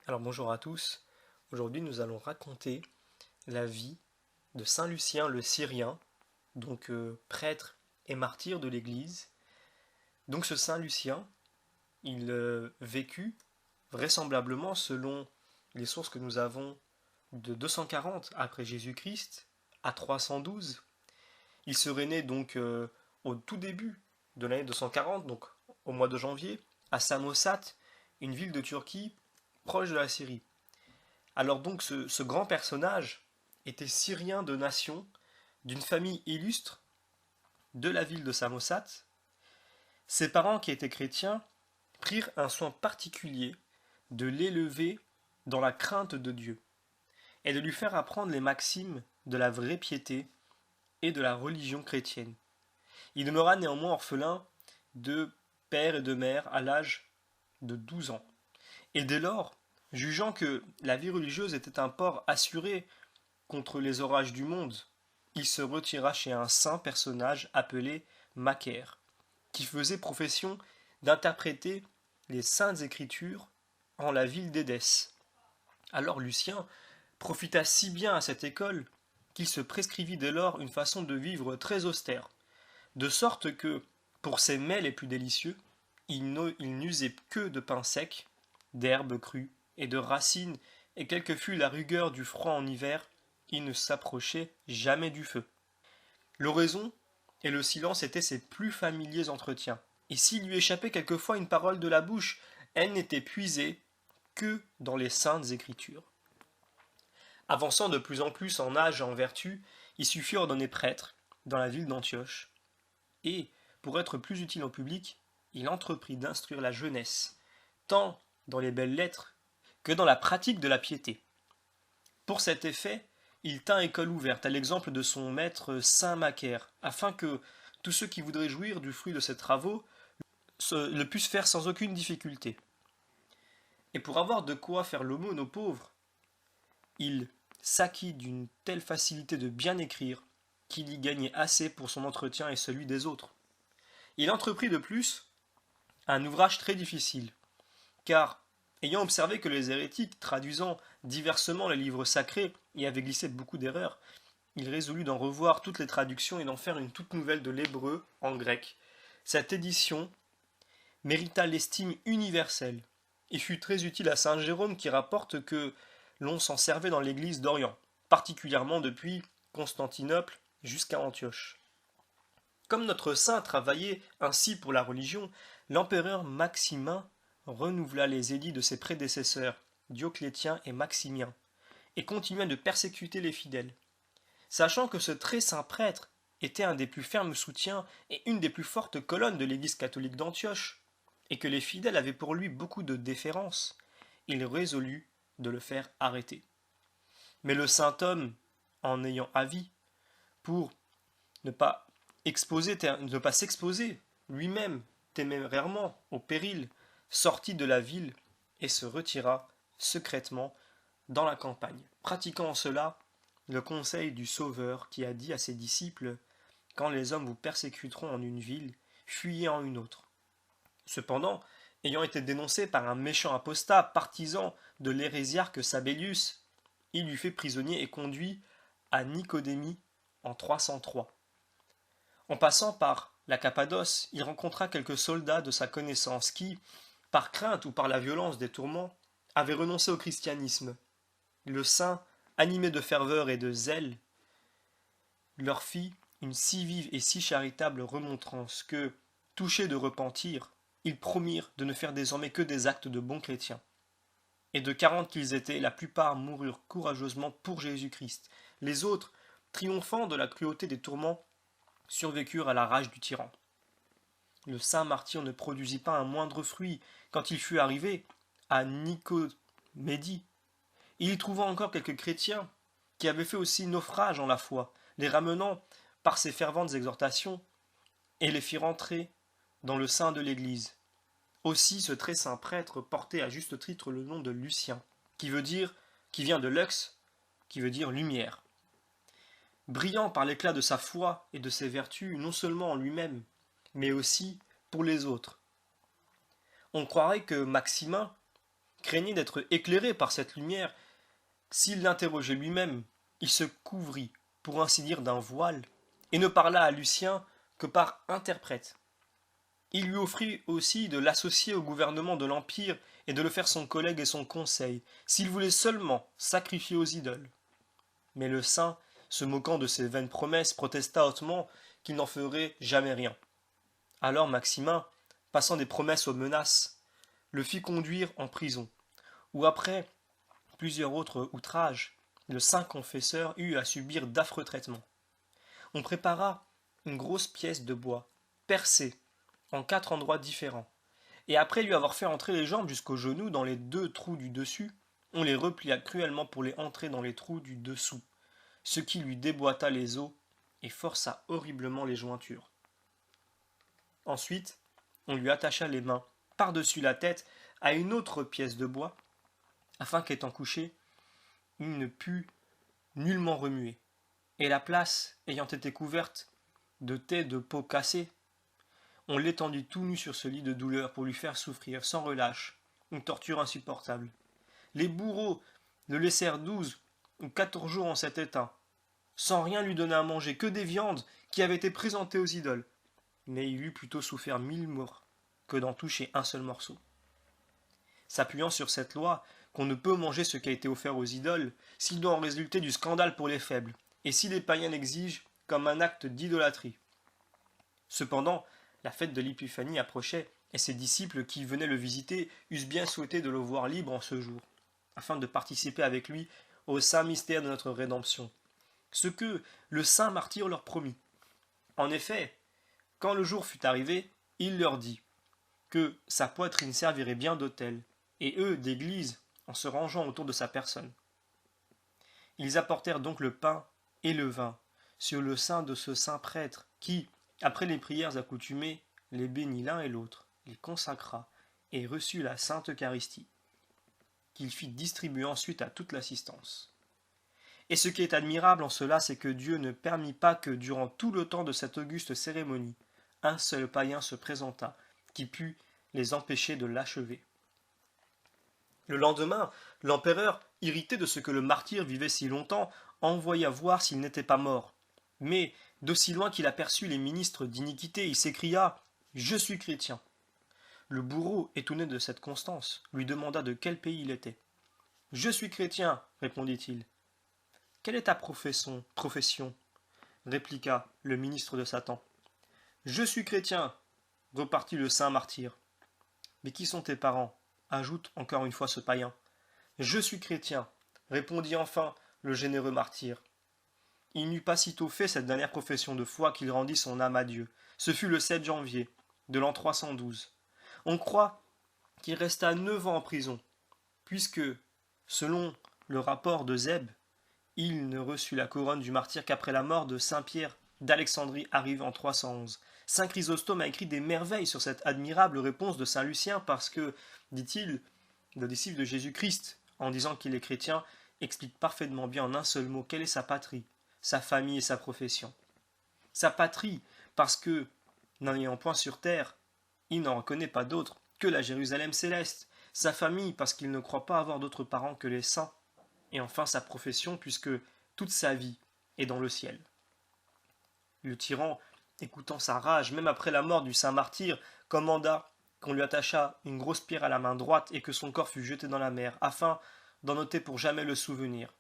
Alors bonjour à tous, aujourd'hui nous allons raconter la vie de Saint Lucien le Syrien, donc prêtre et martyr de l'Église. Donc ce Saint Lucien, il vécut vraisemblablement selon les sources que nous avons de 240 après Jésus-Christ à 312. Il serait né donc au tout début de l'année 240, donc au mois de janvier, à Samosate, une ville de Turquie proche de la Syrie. Alors donc ce grand personnage était syrien de nation, d'une famille illustre de la ville de Samosate. Ses parents, qui étaient chrétiens, prirent un soin particulier de l'élever dans la crainte de Dieu et de lui faire apprendre les maximes de la vraie piété et de la religion chrétienne. Il demeura néanmoins orphelin de père et de mère à l'âge de 12 ans. Et dès lors, jugeant que la vie religieuse était un port assuré contre les orages du monde, il se retira chez un saint personnage appelé Macaire, qui faisait profession d'interpréter les saintes écritures en la ville d'Édesse. Alors Lucien profita si bien à cette école qu'il se prescrivit dès lors une façon de vivre très austère, de sorte que, pour ses mets les plus délicieux, il n'usait que de pain sec, d'herbes crues et de racines, et quelle que fût la rugueur du froid en hiver, il ne s'approchait jamais du feu. L'oraison et le silence étaient ses plus familiers entretiens, et s'il lui échappait quelquefois une parole de la bouche, elle n'était puisée que dans les saintes écritures. Avançant de plus en plus en âge et en vertu, il s'y fut ordonné prêtre dans la ville d'Antioche, et, pour être plus utile au public, il entreprit d'instruire la jeunesse, tant dans les belles lettres que dans la pratique de la piété. Pour cet effet, il tint école ouverte, à l'exemple de son maître saint Macaire, afin que tous ceux qui voudraient jouir du fruit de ses travaux le puissent faire sans aucune difficulté. Et pour avoir de quoi faire l'aumône aux pauvres, il s'acquit d'une telle facilité de bien écrire qu'il y gagnait assez pour son entretien et celui des autres. Il entreprit de plus un ouvrage très difficile, car, ayant observé que les hérétiques, traduisant diversement les livres sacrés, y avaient glissé beaucoup d'erreurs, il résolut d'en revoir toutes les traductions et d'en faire une toute nouvelle de l'hébreu en grec. Cette édition mérita l'estime universelle et fut très utile à saint Jérôme qui rapporte que l'on s'en servait dans l'église d'Orient, particulièrement depuis Constantinople jusqu'à Antioche. Comme notre saint travaillait ainsi pour la religion, l'empereur Maximin renouvela les édits de ses prédécesseurs, Dioclétien et Maximien, et continua de persécuter les fidèles. Sachant que ce très saint prêtre était un des plus fermes soutiens et une des plus fortes colonnes de l'Église catholique d'Antioche, et que les fidèles avaient pour lui beaucoup de déférence, il résolut de le faire arrêter. Mais le saint homme, en ayant avis, pour ne pas ne pas s'exposer lui-même témérairement au péril, sortit de la ville et se retira secrètement dans la campagne, pratiquant en cela le conseil du Sauveur qui a dit à ses disciples: quand les hommes vous persécuteront en une ville, fuyez en une autre. Cependant, ayant été dénoncé par un méchant apostat, partisan de l'hérésiarque Sabellius, il lui fait prisonnier et conduit à Nicodémie en 303. En passant par la Cappadoce, il rencontra quelques soldats de sa connaissance qui, par crainte ou par la violence des tourments, avaient renoncé au christianisme. Le saint, animé de ferveur et de zèle, leur fit une si vive et si charitable remontrance que, touchés de repentir, ils promirent de ne faire désormais que des actes de bons chrétiens. Et de 40 qu'ils étaient, la plupart moururent courageusement pour Jésus-Christ. Les autres, triomphant de la cruauté des tourments, survécurent à la rage du tyran. Le saint martyr ne produisit pas un moindre fruit quand il fut arrivé à Nicomédie. Il y trouva encore quelques chrétiens qui avaient fait aussi naufrage en la foi, les ramenant par ses ferventes exhortations et les fit rentrer dans le sein de l'Église. Aussi ce très saint prêtre portait à juste titre le nom de Lucien, qui vient de lux, qui veut dire lumière. Brillant par l'éclat de sa foi et de ses vertus, non seulement en lui-même, mais aussi pour les autres. On croirait que Maximin, craignait d'être éclairé par cette lumière. S'il l'interrogeait lui-même, il se couvrit, pour ainsi dire, d'un voile, et ne parla à Lucien que par interprète. Il lui offrit aussi de l'associer au gouvernement de l'Empire et de le faire son collègue et son conseil, s'il voulait seulement sacrifier aux idoles. Mais le saint, se moquant de ces vaines promesses, protesta hautement qu'il n'en ferait jamais rien. Alors Maximin, passant des promesses aux menaces, le fit conduire en prison, où après plusieurs autres outrages, le saint confesseur eut à subir d'affreux traitements. On prépara une grosse pièce de bois, percée en 4 endroits différents, et après lui avoir fait entrer les jambes jusqu'aux genoux dans les 2 trous du dessus, on les replia cruellement pour les entrer dans les trous du dessous, ce qui lui déboîta les os et força horriblement les jointures. Ensuite, on lui attacha les mains par-dessus la tête à une autre pièce de bois, afin qu'étant couché, il ne pût nullement remuer, et la place ayant été couverte de tais de peau cassée, on l'étendit tout nu sur ce lit de douleur pour lui faire souffrir sans relâche une torture insupportable. Les bourreaux le laissèrent 12 ou 14 jours en cet état, sans rien lui donner à manger, que des viandes qui avaient été présentées aux idoles. Mais il eût plutôt souffert 1000 morts que d'en toucher un seul morceau. S'appuyant sur cette loi, qu'on ne peut manger ce qui a été offert aux idoles, s'il doit en résulter du scandale pour les faibles, et si les païens l'exigent comme un acte d'idolâtrie. Cependant, la fête de l'Épiphanie approchait, et ses disciples qui venaient le visiter eussent bien souhaité de le voir libre en ce jour, afin de participer avec lui au saint mystère de notre rédemption, ce que le saint martyr leur promit. En effet, quand le jour fut arrivé, il leur dit que sa poitrine servirait bien d'autel, et eux d'église, en se rangeant autour de sa personne. Ils apportèrent donc le pain et le vin sur le sein de ce saint prêtre qui, après les prières accoutumées, les bénit l'un et l'autre, les consacra et reçut la sainte Eucharistie, qu'il fit distribuer ensuite à toute l'assistance. Et ce qui est admirable en cela, c'est que Dieu ne permit pas que, durant tout le temps de cette auguste cérémonie, un seul païen se présentât, qui pût les empêcher de l'achever. Le lendemain, l'empereur, irrité de ce que le martyr vivait si longtemps, envoya voir s'il n'était pas mort. Mais, d'aussi loin qu'il aperçut les ministres d'iniquité, il s'écria « Je suis chrétien ». Le bourreau, étonné de cette constance, lui demanda de quel pays il était. « Je suis chrétien, répondit-il. « Quelle est ta profession ?» répliqua le ministre de Satan. « Je suis chrétien, repartit le saint martyr. Mais qui sont tes parents ? Ajoute encore une fois ce païen. Je suis chrétien, répondit enfin le généreux martyr. Il n'eut pas sitôt fait cette dernière profession de foi qu'il rendit son âme à Dieu. Ce fut le 7 janvier de l'an 312. On croit qu'il resta 9 ans en prison, puisque, selon le rapport de Zeb, il ne reçut la couronne du martyr qu'après la mort de saint Pierre d'Alexandrie arrivé en 311. Saint Chrysostome a écrit des merveilles sur cette admirable réponse de saint Lucien parce que, dit-il, le disciple de Jésus-Christ, en disant qu'il est chrétien, explique parfaitement bien en un seul mot quelle est sa patrie, sa famille et sa profession. Sa patrie, parce que, n'en ayant point sur terre, il n'en reconnaît pas d'autre que la Jérusalem céleste. Sa famille, parce qu'il ne croit pas avoir d'autres parents que les saints. Et enfin sa profession, puisque toute sa vie est dans le ciel. Le tyran, écoutant sa rage, même après la mort du saint martyr, commanda qu'on lui attachât une grosse pierre à la main droite et que son corps fût jeté dans la mer, afin d'en noter pour jamais le souvenir.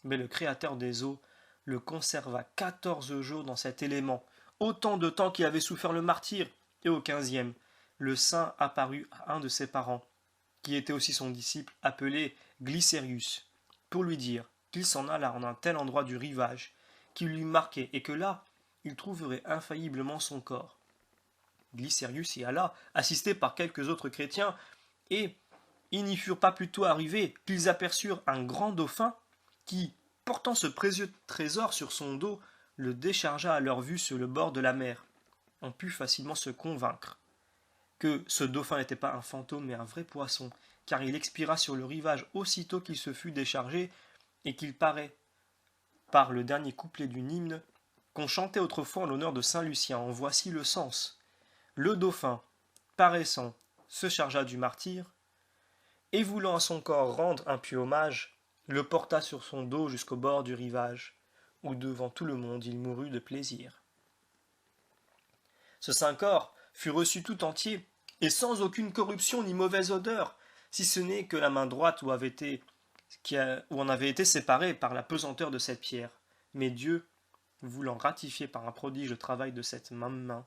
Mais le Créateur des eaux le conserva 14 jours dans cet élément, autant de temps qu'il avait souffert le martyr, et au 15e, le saint apparut à un de ses parents, qui était aussi son disciple, appelé Glycérius, pour lui dire qu'il s'en alla en un tel endroit du rivage, qu'il lui marquait, et que là, il trouverait infailliblement son corps. Glycérius y alla, assisté par quelques autres chrétiens, et ils n'y furent pas plus tôt arrivés qu'ils aperçurent un grand dauphin qui, portant ce précieux trésor sur son dos, le déchargea à leur vue sur le bord de la mer. On put facilement se convaincre que ce dauphin n'était pas un fantôme mais un vrai poisson, car il expira sur le rivage aussitôt qu'il se fut déchargé, et qu'il paraît, par le dernier couplet d'une hymne, qu'on chantait autrefois en l'honneur de saint Lucien. En voici le sens. Le dauphin, paraissant, se chargea du martyr, et voulant à son corps rendre un pieux hommage, le porta sur son dos jusqu'au bord du rivage, où devant tout le monde il mourut de plaisir. Ce saint corps fut reçu tout entier, et sans aucune corruption ni mauvaise odeur, si ce n'est que la main droite où en avait été séparée par la pesanteur de cette pierre. Mais Dieu, voulant ratifier par un prodige le travail de cette même main,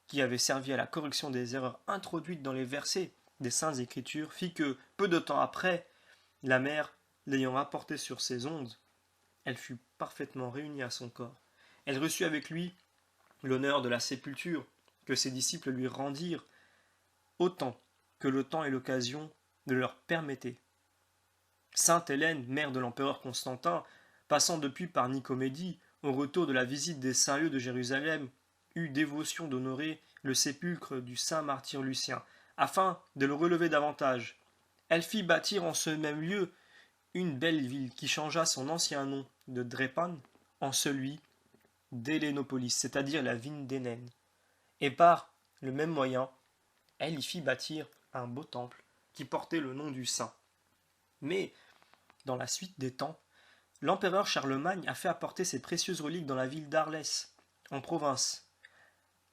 qui avait servi à la correction des erreurs introduites dans les versets des Saintes Écritures, fit que, peu de temps après, la mer, l'ayant rapporté sur ses ondes, elle fut parfaitement réunie à son corps. Elle reçut avec lui l'honneur de la sépulture que ses disciples lui rendirent, autant que le temps et l'occasion de leur permettaient. Sainte Hélène, mère de l'empereur Constantin, passant depuis par Nicomédie, au retour de la visite des saints lieux de Jérusalem, eut dévotion d'honorer le sépulcre du saint martyr Lucien, afin de le relever davantage. Elle fit bâtir en ce même lieu une belle ville qui changea son ancien nom de Drépane en celui d'Hélénopolis, c'est-à-dire la vigne d'Hénène. Et par le même moyen, elle y fit bâtir un beau temple qui portait le nom du saint. Mais, dans la suite des temps, l'empereur Charlemagne a fait apporter ses précieuses reliques dans la ville d'Arles, en province,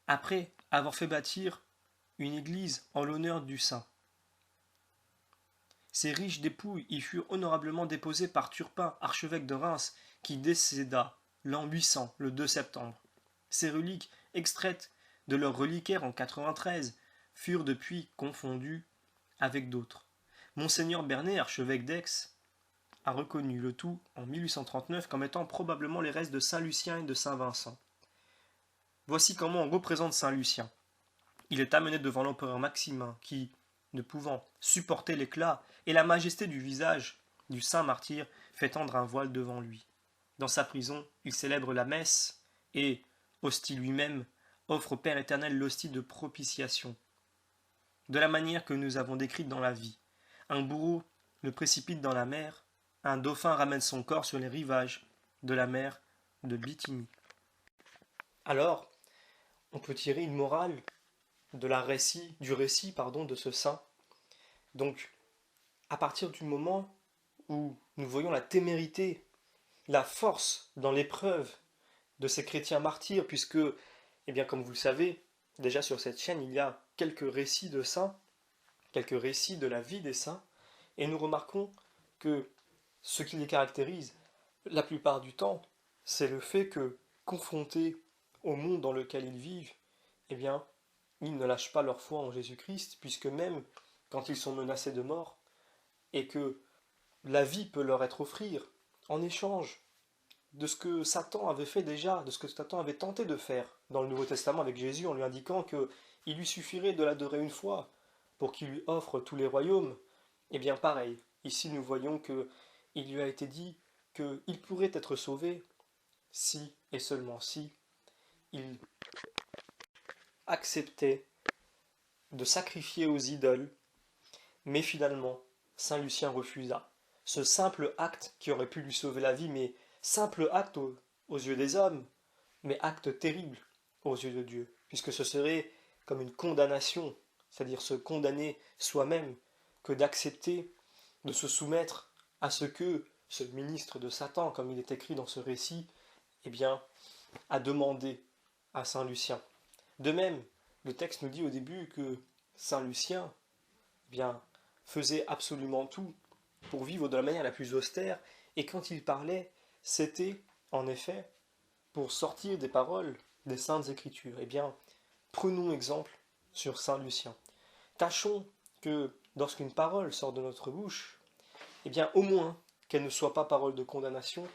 après avoir fait bâtir une église en l'honneur du saint. Ces riches dépouilles y furent honorablement déposées par Turpin, archevêque de Reims, qui décéda l'an 800, le 2 septembre. Ces reliques, extraites de leur reliquaire en 93, furent depuis confondues avec d'autres. Monseigneur Bernet, archevêque d'Aix, a reconnu le tout en 1839 comme étant probablement les restes de Saint Lucien et de Saint Vincent. Voici comment on représente Saint Lucien. Il est amené devant l'empereur Maximin qui, ne pouvant supporter l'éclat et la majesté du visage du saint martyr, fait tendre un voile devant lui. Dans sa prison, il célèbre la messe et, hostie lui-même, offre au Père éternel l'hostie de propitiation. De la manière que nous avons décrite dans la vie, un bourreau le précipite dans la mer, un dauphin ramène son corps sur les rivages de la mer de Bithynie. Alors, on peut tirer une morale du récit de ce saint. Donc, à partir du moment où nous voyons la témérité, la force dans l'épreuve de ces chrétiens martyrs, puisque, eh bien, comme vous le savez, déjà sur cette chaîne, il y a quelques récits de saints, quelques récits de la vie des saints, et nous remarquons que ce qui les caractérise, la plupart du temps, c'est le fait que, confrontés au monde dans lequel ils vivent, eh bien, ils ne lâchent pas leur foi en Jésus-Christ, puisque même quand ils sont menacés de mort, et que la vie peut leur être offerte en échange de ce que Satan avait fait déjà, de ce que Satan avait tenté de faire dans le Nouveau Testament avec Jésus, en lui indiquant qu'il lui suffirait de l'adorer une fois pour qu'il lui offre tous les royaumes. Et bien pareil, ici nous voyons que il lui a été dit qu'il pourrait être sauvé si et seulement si il acceptait de sacrifier aux idoles, mais finalement, Saint Lucien refusa. Ce simple acte qui aurait pu lui sauver la vie, mais simple acte aux yeux des hommes, mais acte terrible aux yeux de Dieu, puisque ce serait comme une condamnation, c'est-à-dire se condamner soi-même, que d'accepter de se soumettre à ce que ce ministre de Satan, comme il est écrit dans ce récit, eh bien, a demandé à Saint Lucien. De même, le texte nous dit au début que Saint Lucien, eh bien, faisait absolument tout pour vivre de la manière la plus austère, et quand il parlait, c'était, en effet, pour sortir des paroles des Saintes Écritures. Eh bien, prenons exemple sur Saint Lucien. Tâchons que, lorsqu'une parole sort de notre bouche, eh bien, au moins, qu'elle ne soit pas parole de condamnation,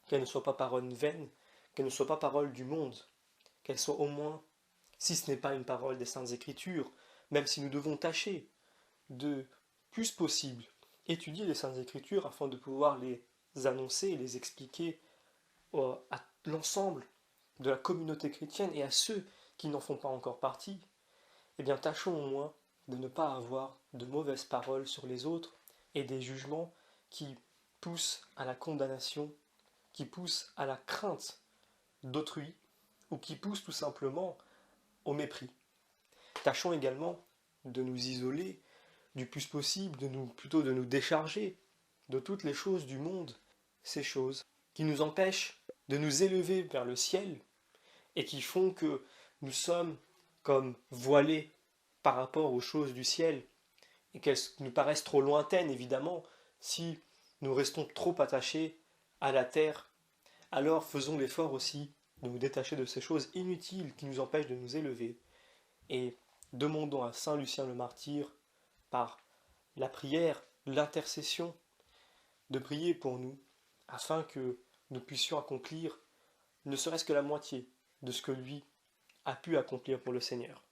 qu'elle ne soit pas parole vaine, qu'elle ne soit pas parole du monde, qu'elle soit au moins, si ce n'est pas une parole des Saintes Écritures, même si nous devons tâcher de plus possible étudier les Saintes Écritures afin de pouvoir les annoncer et les expliquer à l'ensemble de la communauté chrétienne et à ceux qui n'en font pas encore partie, eh bien tâchons au moins de ne pas avoir de mauvaises paroles sur les autres et des jugements qui poussent à la condamnation, qui poussent à la crainte d'autrui ou qui poussent tout simplement au mépris. Tâchons également de nous isoler du plus possible, plutôt de nous décharger de toutes les choses du monde, ces choses qui nous empêchent de nous élever vers le ciel et qui font que nous sommes comme voilés par rapport aux choses du ciel et qu'elles nous paraissent trop lointaines, évidemment, si nous restons trop attachés à la terre. Alors faisons l'effort aussi de nous détacher de ces choses inutiles qui nous empêchent de nous élever et demandons à Saint Lucien le martyr, par la prière, l'intercession, de prier pour nous, afin que nous puissions accomplir ne serait-ce que la moitié de ce que lui a pu accomplir pour le Seigneur.